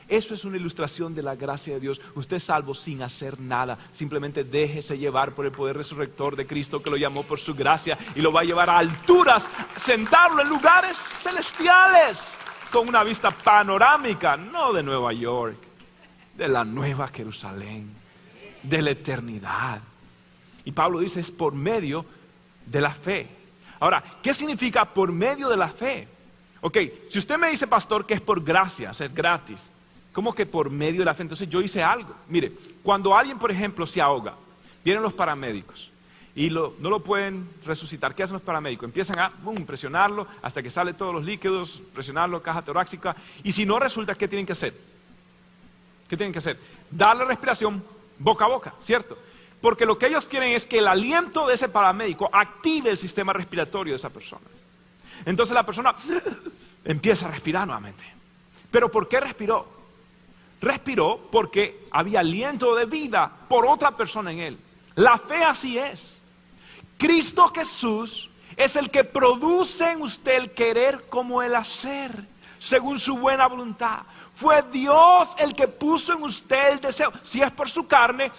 Eso es una ilustración de la gracia de Dios. Usted es salvo sin hacer nada. Simplemente déjese llevar por el poder resurrector de Cristo que lo llamó por su gracia y lo va a llevar a alturas, sentarlo en lugares celestiales con una vista panorámica, no de Nueva York, de la nueva Jerusalén, de la eternidad. Y Pablo dice es por medio de la fe. Ahora, ¿qué significa por medio de la fe? Ok, si usted me dice, pastor, que es por gracia, o sea, es gratis, ¿cómo que por medio de la fe? Entonces yo hice algo. Mire, cuando alguien, por ejemplo, se ahoga, vienen los paramédicos y no lo pueden resucitar. ¿Qué hacen los paramédicos? Empiezan a presionarlo hasta que sale todos los líquidos, presionarlo, caja torácica. Y si no resulta, ¿qué tienen que hacer? ¿Qué tienen que hacer? Darle respiración boca a boca, ¿cierto? Porque lo que ellos quieren es que el aliento de ese paramédico active el sistema respiratorio de esa persona. Entonces la persona empieza a respirar nuevamente. ¿Pero por qué respiró? Respiró porque había aliento de vida por otra persona en él. La fe así es. Cristo Jesús es el que produce en usted el querer como el hacer, según su buena voluntad. Fue Dios el que puso en usted el deseo. Si es por su carne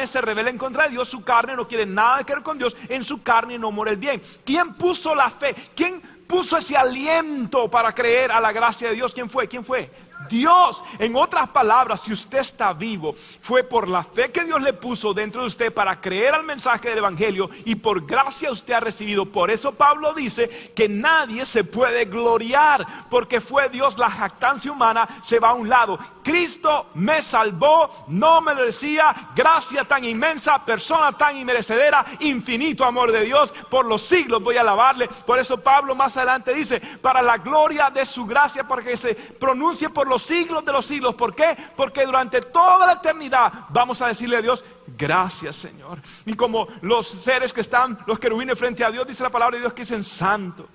se rebela en contra de Dios, su carne no quiere nada que ver con Dios, en su carne no mora el bien. ¿Quién puso la fe? ¿Quién puso ese aliento para creer a la gracia de Dios? ¿Quién fue? ¿Quién fue? Dios. En otras palabras, si usted está vivo, fue por la fe que Dios le puso dentro de usted para creer al mensaje del Evangelio y por gracia usted ha recibido. Por eso Pablo dice que nadie se puede gloriar porque fue Dios. La jactancia humana se va a un lado. Cristo me salvó, no me lo decía, gracia tan inmensa, persona tan inmerecedera, infinito amor de Dios, por los siglos voy a alabarle. Por eso Pablo más adelante dice, para la gloria de su gracia, para que se pronuncie por los siglos de los siglos. ¿Por qué? Porque durante toda la eternidad vamos a decirle a Dios, gracias, Señor. Y como los seres que están, los querubines frente a Dios, dice la palabra de Dios que dicen santo.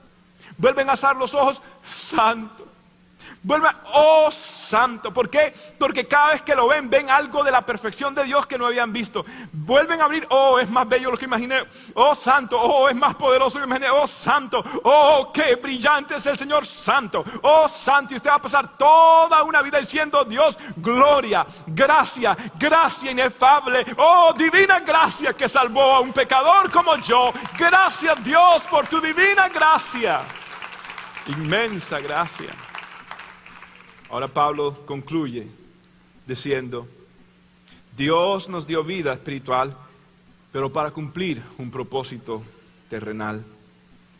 Vuelven a alzar los ojos, santo. Vuelven, oh santo. ¿Por qué? Porque cada vez que lo ven, ven algo de la perfección de Dios que no habían visto. Vuelven a abrir, oh, es más bello lo que imaginé. Oh santo, oh, es más poderoso lo que imaginé. Oh santo, oh, qué brillante es el Señor santo. Oh santo, y usted va a pasar toda una vida diciendo, Dios, gloria, gracia, gracia inefable. Oh, divina gracia que salvó a un pecador como yo. Gracias, Dios, por tu divina gracia. Inmensa gracia. Ahora Pablo concluye diciendo, Dios nos dio vida espiritual, pero para cumplir un propósito terrenal.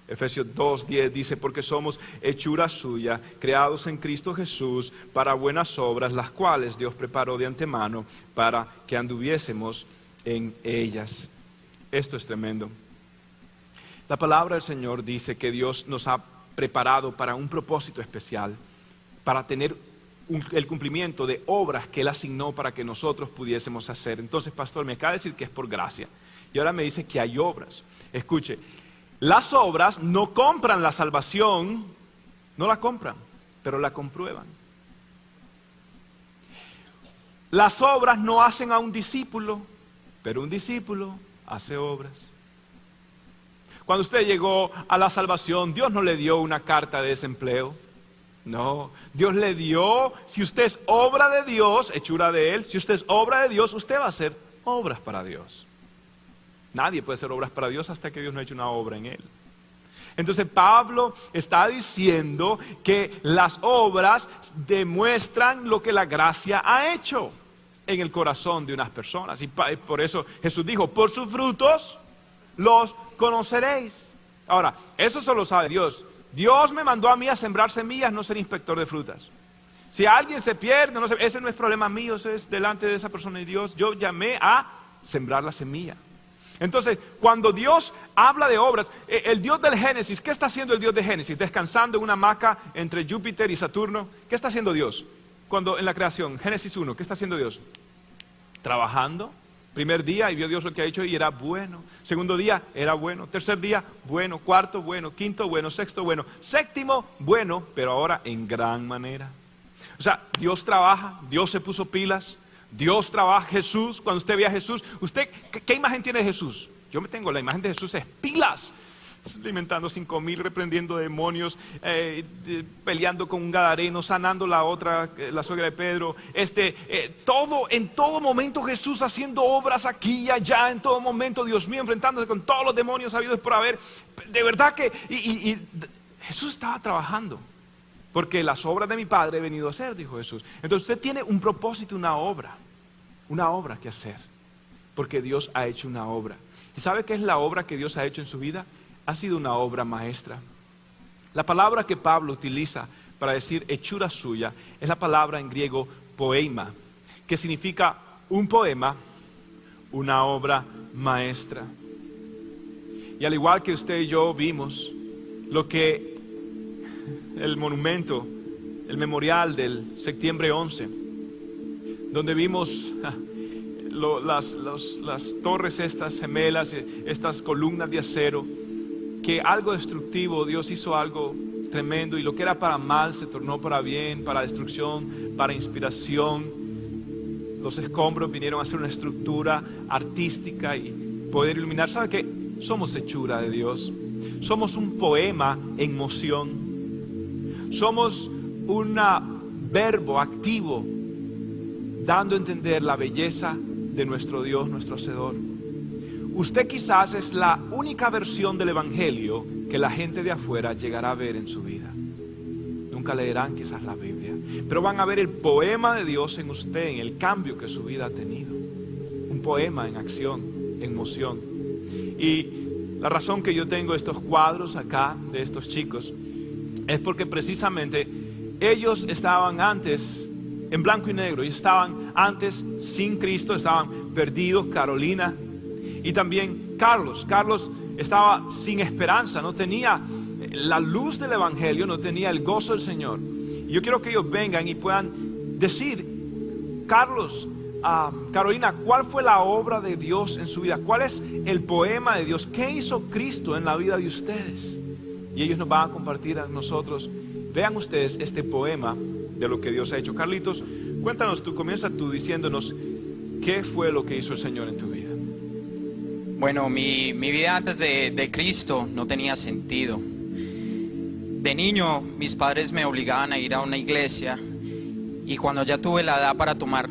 Efesios 2:10 dice, porque somos hechura suya, creados en Cristo Jesús, para buenas obras, las cuales Dios preparó de antemano para que anduviésemos en ellas. Esto es tremendo. La palabra del Señor dice que Dios nos ha preparado para un propósito especial, para tener el cumplimiento de obras que Él asignó para que nosotros pudiésemos hacer. Entonces, pastor, me acaba de decir que es por gracia. Y ahora me dice que hay obras. Escuche, las obras no compran la salvación, no la compran, pero la comprueban. Las obras no hacen a un discípulo, pero un discípulo hace obras. Cuando usted llegó a la salvación, Dios no le dio una carta de desempleo. No, Dios le dio, si usted es obra de Dios, hechura de Él, si usted es obra de Dios, usted va a hacer obras para Dios. Nadie puede hacer obras para Dios hasta que Dios no ha hecho una obra en Él. Entonces Pablo está diciendo que las obras demuestran lo que la gracia ha hecho en el corazón de unas personas. Y por eso Jesús dijo, por sus frutos los conoceréis. Ahora, eso solo sabe Dios. Dios me mandó a mí a sembrar semillas, no ser inspector de frutas. Si alguien se pierde, ese no es problema mío, ese es delante de esa persona y Dios. Yo llamé a sembrar la semilla. Entonces, cuando Dios habla de obras, el Dios del Génesis, ¿qué está haciendo el Dios de Génesis? Descansando en una hamaca entre Júpiter y Saturno. ¿Qué está haciendo Dios? Cuando en la creación, Génesis 1, ¿qué está haciendo Dios? Trabajando. Primer día y vio Dios lo que ha hecho y era bueno. Segundo día era bueno. Tercer día bueno. Cuarto bueno. Quinto bueno. Sexto bueno. Séptimo bueno, pero ahora en gran manera. O sea, Dios trabaja, Dios se puso pilas, Dios trabaja. Jesús, cuando usted ve a Jesús, ¿usted qué imagen tiene de Jesús? Yo me tengo la imagen de Jesús, es pilas. Alimentando 5,000, reprendiendo demonios, peleando con un gadareno, sanando la suegra de Pedro, en todo momento Jesús haciendo obras aquí y allá, en todo momento, Dios mío, enfrentándose con todos los demonios habidos por haber. De verdad que Jesús estaba trabajando, porque las obras de mi Padre he venido a hacer, dijo Jesús. Entonces usted tiene un propósito, una obra que hacer, porque Dios ha hecho una obra. ¿Y sabe qué es la obra que Dios ha hecho en su vida? Ha sido una obra maestra. La palabra que Pablo utiliza para decir hechura suya es la palabra en griego poema, que significa un poema, una obra maestra. Y al igual que usted y yo vimos lo que el monumento, el memorial del septiembre 11, donde vimos las torres estas gemelas, estas columnas de acero, que algo destructivo, Dios hizo algo tremendo y lo que era para mal se tornó para bien, para destrucción, para inspiración. Los escombros vinieron a ser una estructura artística y poder iluminar. ¿Sabe qué? Somos hechura de Dios. Somos un poema en moción. Somos un verbo activo dando a entender la belleza de nuestro Dios, nuestro Hacedor. Usted quizás es la única versión del Evangelio que la gente de afuera llegará a ver en su vida. Nunca leerán quizás la Biblia, pero van a ver el poema de Dios en usted, en el cambio que su vida ha tenido. Un poema en acción, en moción. Y la razón que yo tengo estos cuadros acá de estos chicos es porque precisamente ellos estaban antes en blanco y negro, ellos estaban antes sin Cristo, estaban perdidos. Carolina y también Carlos estaba sin esperanza, no tenía la luz del Evangelio, no tenía el gozo del Señor. Y yo quiero que ellos vengan y puedan decir, Carlos Carolina, ¿cuál fue la obra de Dios en su vida? ¿Cuál es el poema de Dios? ¿Qué hizo Cristo en la vida de ustedes? Y ellos nos van a compartir a nosotros. Vean ustedes este poema de lo que Dios ha hecho. Carlitos, cuéntanos tú, comienza tú diciéndonos qué fue lo que hizo el Señor en tu vida. Bueno, mi vida antes de Cristo no tenía sentido. De niño, mis padres me obligaban a ir a una iglesia y cuando ya tuve la edad para tomar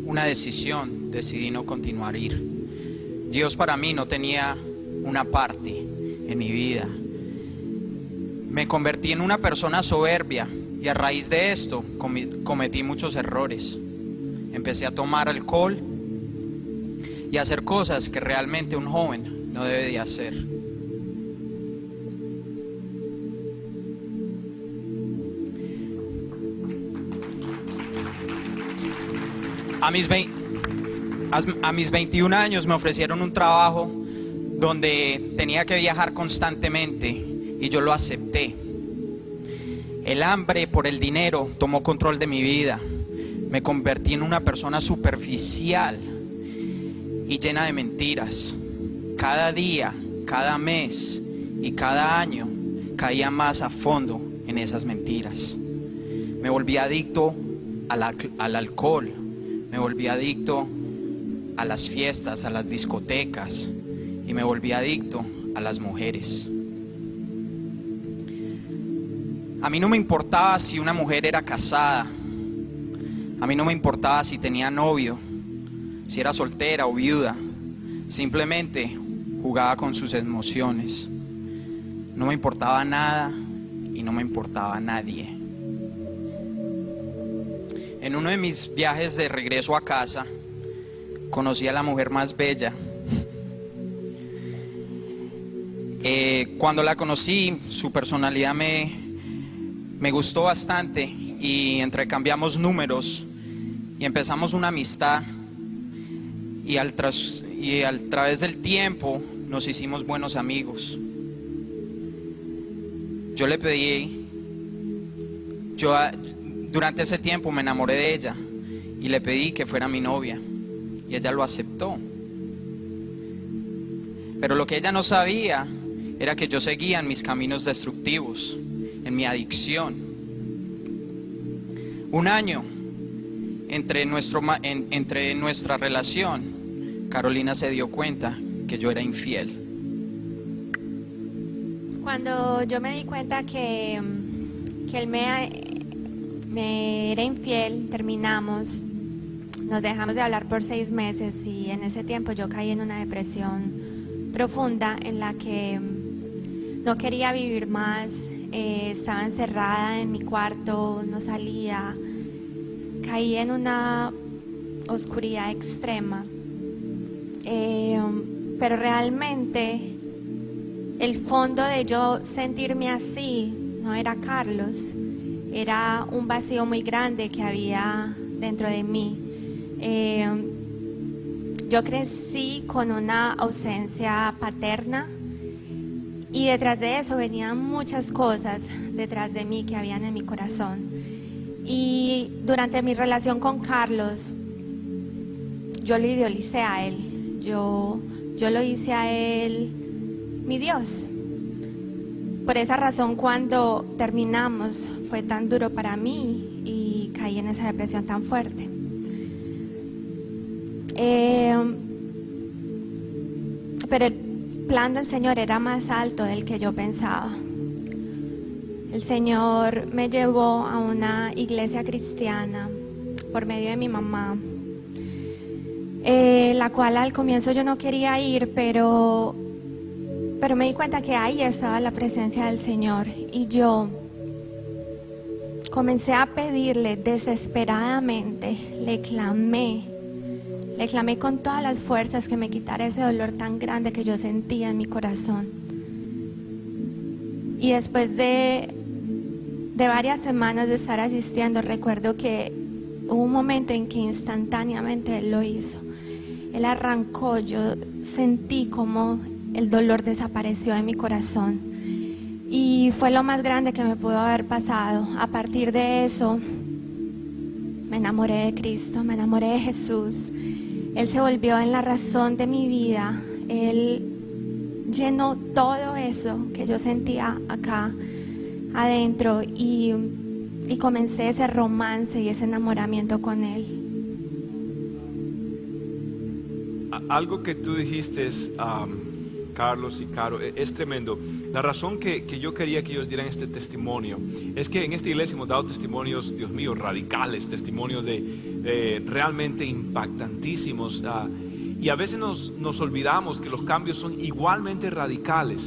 una decisión, decidí no continuar ir. Dios para mí no tenía una parte en mi vida. Me convertí en una persona soberbia y a raíz de esto cometí muchos errores. Empecé a tomar alcohol y a hacer cosas que realmente un joven no debe de hacer. A mis 21 años me ofrecieron un trabajo donde tenía que viajar constantemente y yo lo acepté. El hambre por el dinero tomó control de mi vida. Me convertí en una persona superficial y llena de mentiras. Cada día, cada mes y cada año caía más a fondo en esas mentiras. Me volví adicto al alcohol. Me volví adicto a las fiestas, a las discotecas y me volví adicto a las mujeres. A mí no me importaba si una mujer era casada, a mí no me importaba si tenía novio, si era soltera o viuda, simplemente jugaba con sus emociones. No me importaba nada y no me importaba nadie. En uno de mis viajes de regreso a casa, conocí a la mujer más bella. Cuando la conocí, su personalidad me gustó bastante y intercambiamos números y empezamos una amistad. Y a través del tiempo nos hicimos buenos amigos. Yo le pedí, durante ese tiempo me enamoré de ella y le pedí que fuera mi novia y ella lo aceptó. Pero lo que ella no sabía era que yo seguía en mis caminos destructivos, en mi adicción. Un año entre nuestra relación, Carolina se dio cuenta que yo era infiel. Cuando yo me di cuenta que él me era infiel, terminamos, nos dejamos de hablar por 6 meses y en ese tiempo yo caí en una depresión profunda en la que no quería vivir más, estaba encerrada en mi cuarto, no salía, caí en una oscuridad extrema, pero realmente el fondo de yo sentirme así no era Carlos, era un vacío muy grande que había dentro de mí. Yo crecí con una ausencia paterna y detrás de eso venían muchas cosas detrás de mí que habían en mi corazón. Y durante mi relación con Carlos, yo lo idealicé a él, yo lo hice a él mi Dios. Por esa razón, cuando terminamos fue tan duro para mí y caí en esa depresión tan fuerte. Pero el plan del Señor era más alto del que yo pensaba. El Señor me llevó a una iglesia cristiana por medio de mi mamá, la cual al comienzo yo no quería ir, pero me di cuenta que ahí estaba la presencia del Señor y yo comencé a pedirle desesperadamente, le clamé con todas las fuerzas que me quitara ese dolor tan grande que yo sentía en mi corazón. Y después de varias semanas de estar asistiendo, recuerdo que hubo un momento en que instantáneamente Él lo hizo. Él arrancó, yo sentí como el dolor desapareció de mi corazón y fue lo más grande que me pudo haber pasado. A partir de eso, me enamoré de Cristo, me enamoré de Jesús. Él se volvió en la razón de mi vida. Él llenó todo eso que yo sentía acá adentro y comencé ese romance y ese enamoramiento con Él. Algo que tú dijiste, Carlos y Caro, es tremendo. La razón que yo quería que ellos dieran este testimonio es que en esta iglesia hemos dado testimonios, Dios mío, radicales, testimonios de realmente impactantísimos, y a veces nos olvidamos que los cambios son igualmente radicales.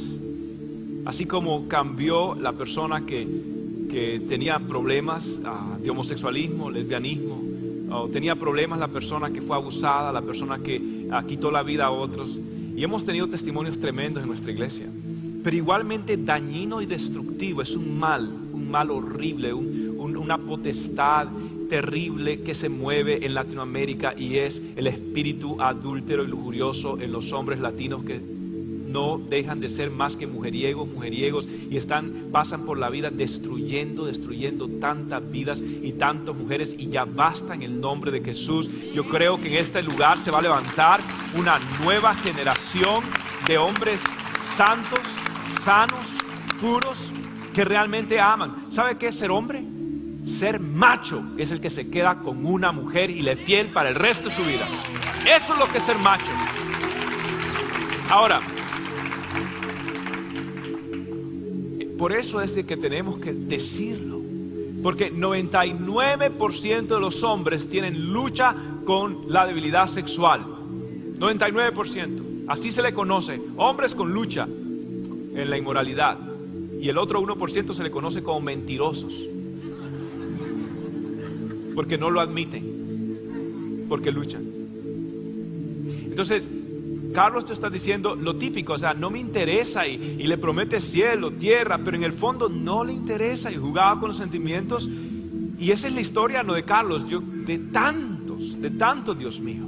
Así como cambió la persona que tenía problemas de homosexualismo, lesbianismo, o tenía problemas la persona que fue abusada, la persona que quitó la vida a otros, y hemos tenido testimonios tremendos en nuestra iglesia. Pero igualmente dañino y destructivo es un mal horrible, una potestad terrible que se mueve en Latinoamérica, y es el espíritu adúltero y lujurioso en los hombres latinos que no dejan de ser más que mujeriegos y pasan por la vida destruyendo tantas vidas y tantas mujeres, y ya basta en el nombre de Jesús. Yo creo que en este lugar se va a levantar una nueva generación de hombres santos, sanos, puros, que realmente aman. ¿Sabe qué es ser hombre? Ser macho es el que se queda con una mujer y le es fiel para el resto de su vida. Eso es lo que es ser macho. Ahora, por eso es de que tenemos que decirlo, porque 99% de los hombres tienen lucha con la debilidad sexual. 99%, así se le conoce, hombres con lucha en la inmoralidad, y el otro 1% se le conoce como mentirosos, porque no lo admiten, porque luchan. Entonces, Carlos te está diciendo lo típico, o sea, no me interesa, y le promete cielo, tierra, pero en el fondo no le interesa, y jugaba con los sentimientos. Y esa es la historia, no de Carlos, de tantos, Dios mío.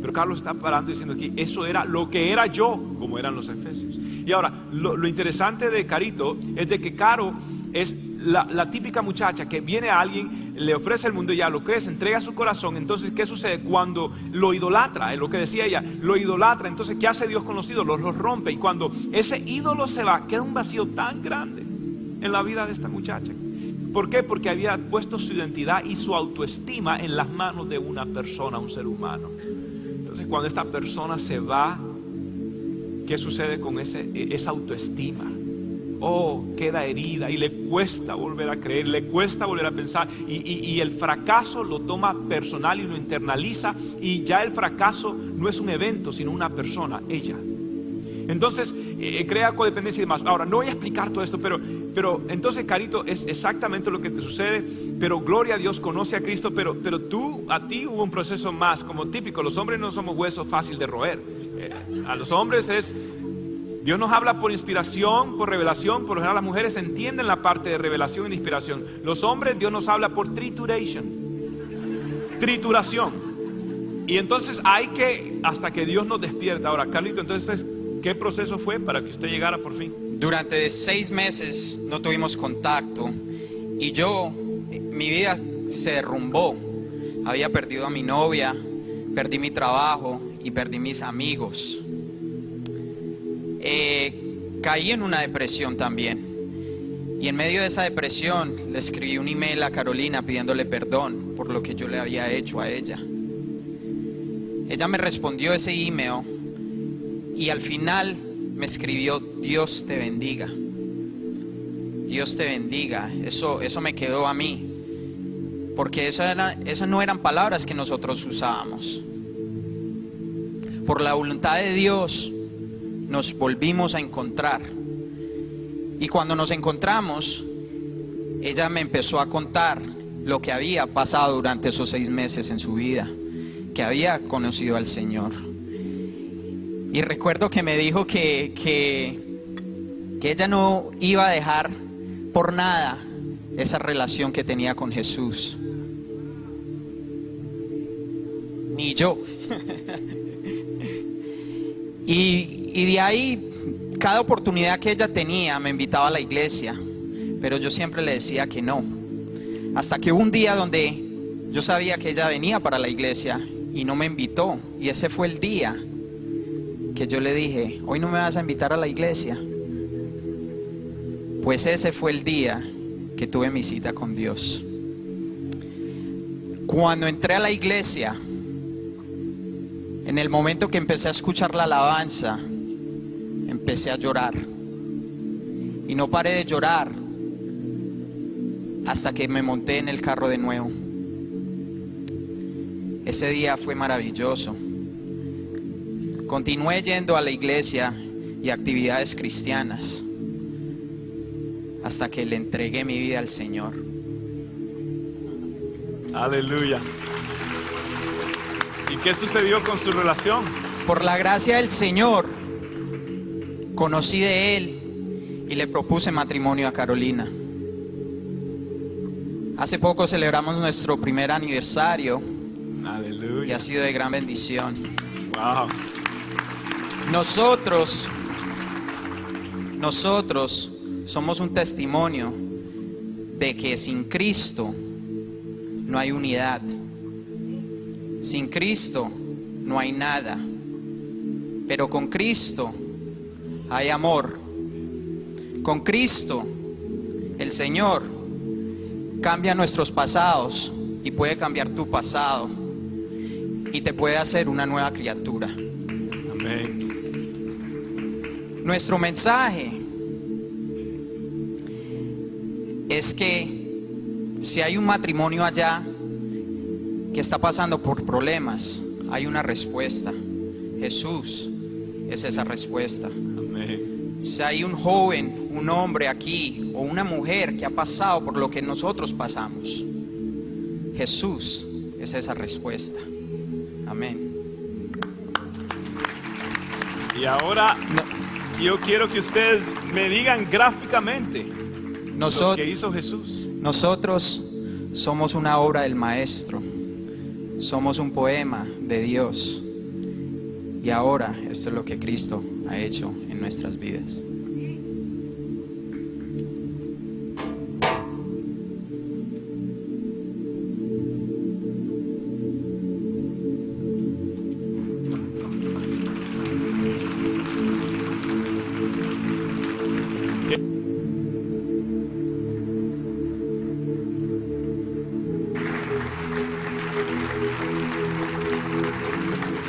Pero Carlos está parando diciendo aquí, eso era lo que era yo, como eran los efesios. Y ahora, lo interesante de Carito es de que Caro es la típica muchacha que viene a alguien, le ofrece el mundo y ya lo cree, se entrega su corazón. Entonces, ¿qué sucede? Cuando lo idolatra, es lo que decía ella, lo idolatra. Entonces, ¿qué hace Dios con los ídolos? Los rompe, y cuando ese ídolo se va, queda un vacío tan grande en la vida de esta muchacha. ¿Por qué? Porque había puesto su identidad y su autoestima en las manos de una persona, un ser humano. Entonces, cuando esta persona se va, ¿qué sucede con esa autoestima? Queda herida y le cuesta volver a creer, le cuesta volver a pensar, y el fracaso lo toma personal y lo internaliza, y ya el fracaso no es un evento sino una persona, ella. Entonces crea codependencia y demás. Ahora, no voy a explicar todo esto, pero entonces, Carito, es exactamente lo que te sucede. Pero gloria a Dios, conoce a Cristo, pero a ti hubo un proceso más, como típico. Los hombres no somos huesos fácil de roer. A los hombres Dios nos habla por inspiración, por revelación. Por lo general las mujeres entienden la parte de revelación y inspiración. Los hombres, Dios nos habla por trituración. Y entonces hay que, hasta que Dios nos despierta. Ahora, Carlito, entonces, ¿qué proceso fue para que usted llegara por fin? Durante 6 meses no tuvimos contacto, y mi vida se derrumbó. Había perdido a mi novia, perdí mi trabajo y perdí mis amigos. Caí en una depresión también, y en medio de esa depresión le escribí un email a Carolina pidiéndole perdón por lo que yo le había hecho a ella. Ella me respondió ese email, y al final me escribió: Dios te bendiga. Dios te bendiga. Eso me quedó a mí, porque esas no eran palabras que nosotros usábamos. Por la voluntad de Dios nos volvimos a encontrar, y cuando nos encontramos, ella me empezó a contar lo que había pasado durante esos 6 meses en su vida, que había conocido al Señor. Y recuerdo que me dijo que ella no iba a dejar por nada esa relación que tenía con Jesús, ni yo. Y de ahí, cada oportunidad que ella tenía, me invitaba a la iglesia, pero yo siempre le decía que no. Hasta que hubo un día donde Yo sabía que ella venía para la iglesia y no me invitó. Y ese fue el día que yo le dije, hoy no me vas a invitar a la iglesia. Pues ese fue el día que tuve mi cita con Dios. Cuando entré a la iglesia, en el momento que empecé a escuchar la alabanza, empecé a llorar. Y no paré de llorar hasta que me monté en el carro de nuevo. Ese día fue maravilloso. Continué yendo a la iglesia y actividades cristianas hasta que le entregué mi vida al Señor. Aleluya. ¿Y qué sucedió con su relación? Por la gracia del Señor, conocí de Él y le propuse matrimonio a Carolina. Hace poco celebramos nuestro primer aniversario. Aleluya. Y ha sido de gran bendición. Wow. Nosotros somos un testimonio de que sin Cristo no hay unidad. Sin Cristo no hay nada. Pero con Cristo hay amor. Con Cristo, el Señor cambia nuestros pasados y puede cambiar tu pasado y te puede hacer una nueva criatura. Amén. Nuestro mensaje es que si hay un matrimonio allá que está pasando por problemas, hay una respuesta. Jesús es esa respuesta. Amén. Si hay un joven, un hombre aquí o una mujer que ha pasado por lo que nosotros pasamos, Jesús es esa respuesta. Amén. Y ahora yo quiero que ustedes me digan gráficamente lo que hizo Jesús. Nosotros somos una obra del Maestro. Somos un poema de Dios. Y ahora esto es lo que Cristo ha hecho en nuestras vidas.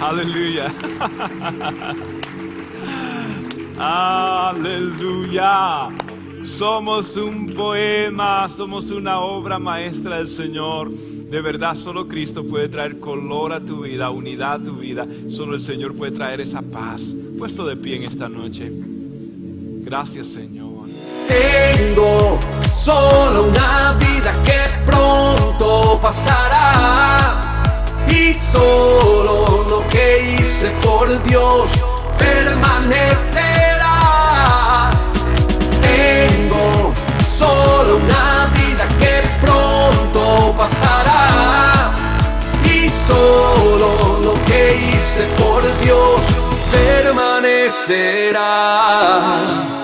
Aleluya. Aleluya. Somos un poema, somos una obra maestra del Señor. De verdad, solo Cristo puede traer color a tu vida, unidad a tu vida. Solo el Señor puede traer esa paz. Puesto de pie en esta noche. Gracias, Señor. Tengo solo una vida que pronto pasará. Y solo lo que hice por Dios permanecerá. Tengo solo una vida que pronto pasará. Y solo lo que hice por Dios permanecerá.